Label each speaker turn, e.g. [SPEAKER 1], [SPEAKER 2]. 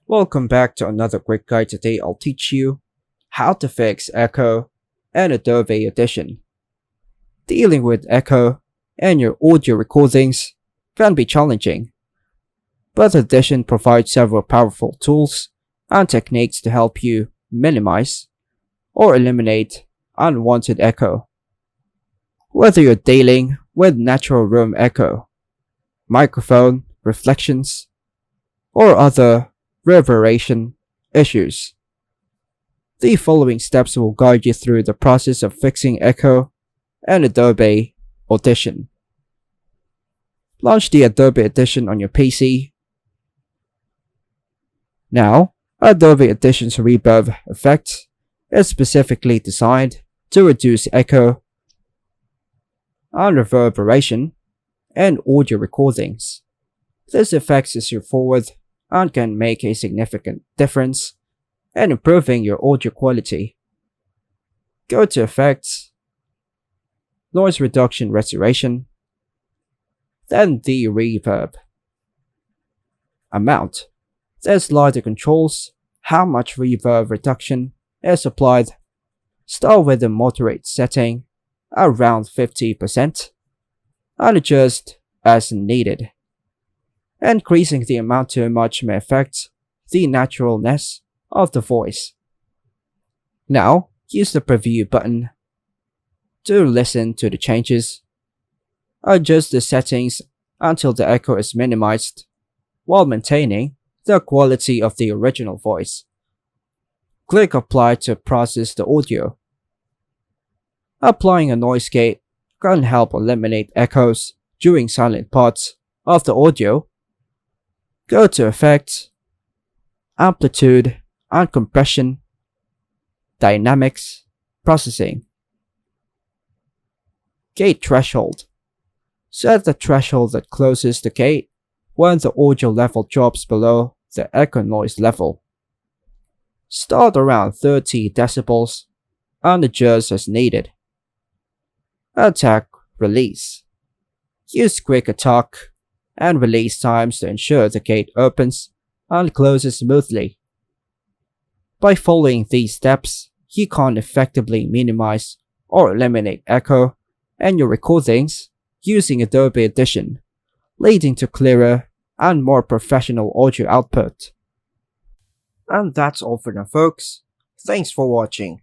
[SPEAKER 1] Welcome back to another quick guide. Today I'll teach you how to fix echo and Adobe Audition. Dealing with echo and your audio recordings can be challenging, but Audition provides several powerful tools and techniques to help you minimize or eliminate unwanted echo. Whether you're dealing with natural room echo, microphone reflections, or other reverberation issues, the following steps will guide you through the process of fixing echo and Adobe Audition. Launch the Adobe Audition on your PC. Now, Adobe Audition's reverb effect is specifically designed to reduce echo and reverberation in audio recordings. This effect is straightforward and can make a significant difference in improving your audio quality. Go to Effects, Noise Reduction Restoration, then the Reverb amount. This slider controls how much reverb reduction is applied. Start with a moderate setting around 50% and adjust as needed. Increasing the amount too much may affect the naturalness of the voice. Now, use the preview button to listen to the changes. Adjust the settings until the echo is minimized while maintaining the quality of the original voice. Click Apply to process the audio. Applying a noise gate can help eliminate echoes during silent parts of the audio. Go to Effects, Amplitude and Compression, Dynamics, Processing. Gate Threshold. Set the threshold that closes the gate when the audio level drops below the echo noise level. Start around 30 decibels and adjust as needed. Attack Release. Use quick attack and release times to ensure the gate opens and closes smoothly. By following these steps, you can effectively minimize or eliminate echo in your recordings using Adobe Audition, leading to clearer and more professional audio output. And that's all for now, folks. Thanks for watching.